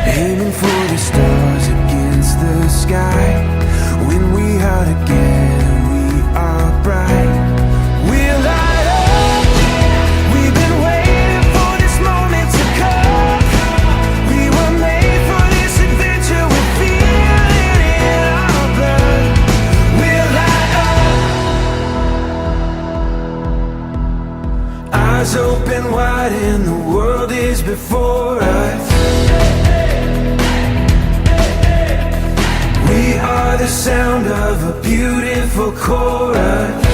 aiming for the stars against the sky. When we are together, we are bright. We'll light up. We've been waiting for this moment to come. We were made for this adventure. We feel it in our blood. We'll light up. Eyes open wide and the world is before us. We are the sound of a beautiful chorus.